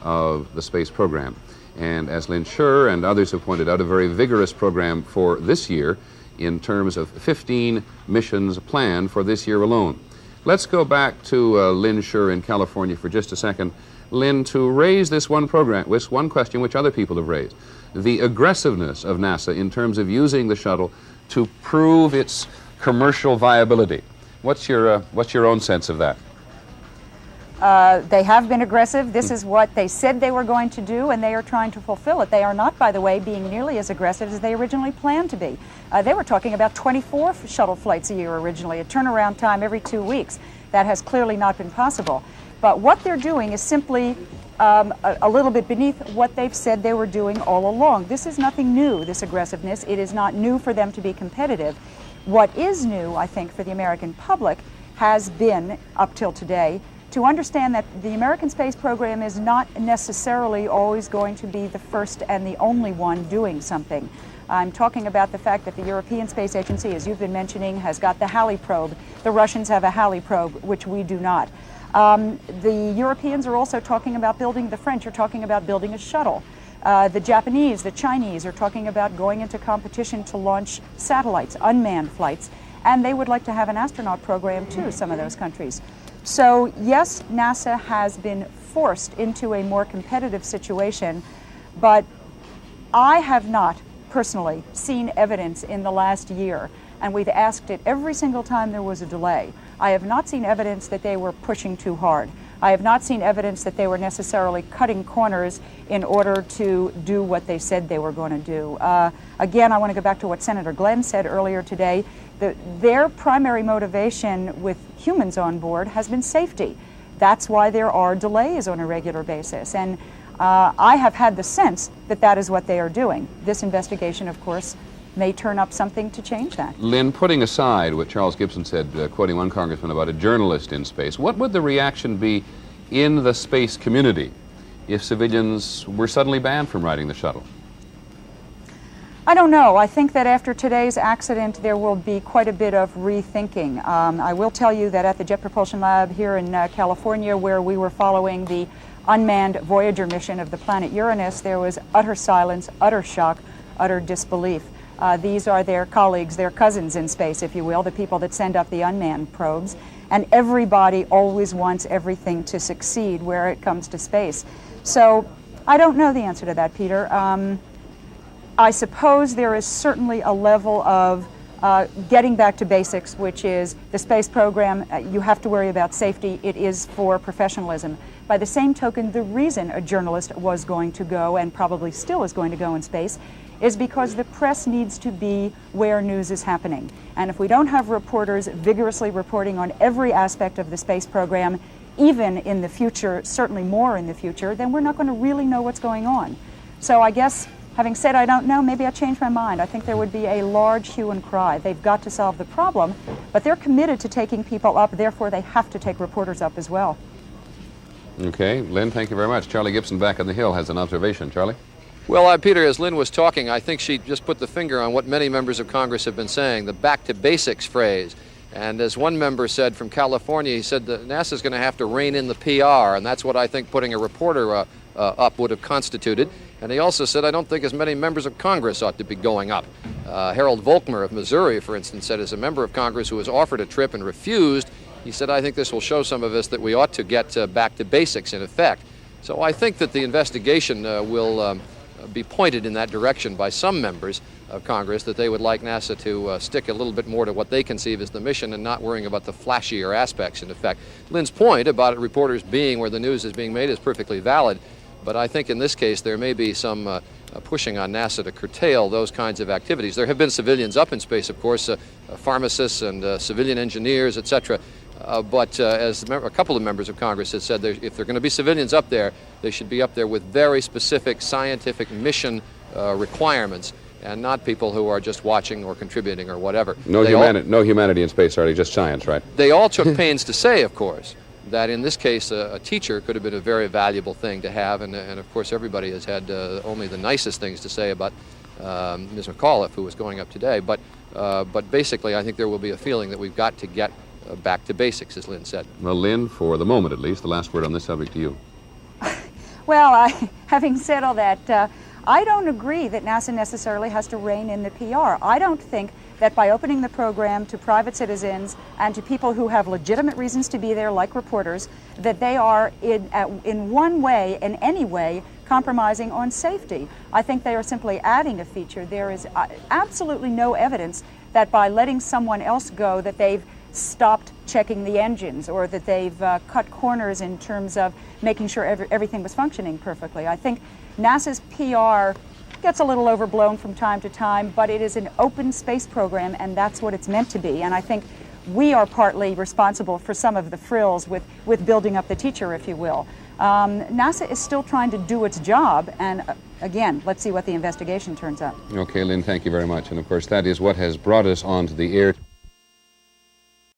of the space program. And as Lynn Sherr and others have pointed out, a very vigorous program for this year in terms of 15 missions planned for this year alone. Let's go back to Lynn Sherr in California for just a second. Lynn, to raise this one question which other people have raised, the aggressiveness of NASA in terms of using the shuttle to prove its commercial viability. What's your own sense of that? They have been aggressive. This is what they said they were going to do, and they are trying to fulfill it. They are not, by the way, being nearly as aggressive as they originally planned to be. They were talking about 24 shuttle flights a year originally, a turnaround time every 2 weeks. That has clearly not been possible. But what they're doing is simply a little bit beneath what they've said they were doing all along. This is nothing new, this aggressiveness. It is not new for them to be competitive. What is new, I think, for the American public has been, up till today, to understand that the American space program is not necessarily always going to be the first and the only one doing something. I'm talking about the fact that the European Space Agency, as you've been mentioning, has got the Halley probe. The Russians have a Halley probe, which we do not. The Europeans are also talking about building, the French are talking about building a shuttle. The Japanese, the Chinese are talking about going into competition to launch satellites, unmanned flights, and they would like to have an astronaut program too, some of those countries. So yes, NASA has been forced into a more competitive situation, but I have not personally seen evidence in the last year, and we've asked it every single time there was a delay. I have not seen evidence that they were pushing too hard. I have not seen evidence that they were necessarily cutting corners in order to do what they said they were going to do. Again, I want to go back to what Senator Glenn said earlier today. Their primary motivation with humans on board has been safety. That's why there are delays on a regular basis. And I have had the sense that that is what they are doing. This investigation, of course, may turn up something to change that. Lynn, putting aside what Charles Gibson said, quoting one congressman about a journalist in space, what would the reaction be in the space community if civilians were suddenly banned from riding the shuttle? I don't know. I think that after today's accident, there will be quite a bit of rethinking. I will tell you that at the Jet Propulsion Lab here in California, where we were following the unmanned Voyager mission of the planet Uranus, there was utter silence, utter shock, utter disbelief. These are their colleagues, their cousins in space, if you will, the people that send up the unmanned probes. And everybody always wants everything to succeed where it comes to space. So I don't know the answer to that, Peter. I suppose there is certainly a level of getting back to basics, which is the space program, you have to worry about safety. It is for professionalism. By the same token, the reason a journalist was going to go, and probably still is going to go in space, is because the press needs to be where news is happening. And if we don't have reporters vigorously reporting on every aspect of the space program, even in the future, certainly more in the future, then we're not going to really know what's going on. So I guess, having said I don't know, maybe I changed my mind. I think there would be a large hue and cry. They've got to solve the problem, but they're committed to taking people up, therefore they have to take reporters up as well. Okay, Lynn, thank you very much. Charlie Gibson back on the Hill has an observation. Charlie? Well, Peter, as Lynn was talking, I think she just put the finger on what many members of Congress have been saying, the back to basics phrase. And as one member said from California, he said that NASA's going to have to rein in the PR, and that's what I think putting a reporter up would have constituted. And he also said, I don't think as many members of Congress ought to be going up. Harold Volkmer of Missouri, for instance, said as a member of Congress who was offered a trip and refused, he said, I think this will show some of us that we ought to get back to basics in effect. So I think that the investigation will be pointed in that direction by some members of Congress, that they would like NASA to stick a little bit more to what they conceive as the mission and not worrying about the flashier aspects in effect. Lynn's point about reporters being where the news is being made is perfectly valid, but I think in this case there may be some pushing on NASA to curtail those kinds of activities. There have been civilians up in space, of course, pharmacists and civilian engineers, etc. But as a couple of members of Congress have said, if there are going to be civilians up there, they should be up there with very specific scientific mission requirements, and not people who are just watching or contributing or whatever. No humanity in space, Artie, just science, right? They all took pains to say, of course, that in this case a teacher could have been a very valuable thing to have, and of course everybody has had only the nicest things to say about Ms. McAuliffe, who was going up today. But basically I think there will be a feeling that we've got to get back to basics, as Lynn said. Well, Lynn, for the moment at least, the last word on this subject to you. Well, having said all that, I don't agree that NASA necessarily has to rein in the PR. I don't think that by opening the program to private citizens and to people who have legitimate reasons to be there, like reporters, that they are in one way, in any way, compromising on safety. I think they are simply adding a feature. There is absolutely no evidence that by letting someone else go that they've stopped checking the engines or that they've cut corners in terms of making sure everything was functioning perfectly. I think NASA's PR gets a little overblown from time to time, but it is an open space program, and that's what it's meant to be. And I think we are partly responsible for some of the frills with building up the teacher, if you will. NASA is still trying to do its job, and again, let's see what the investigation turns up. Okay, Lynn, thank you very much. And of course, that is what has brought us onto the air.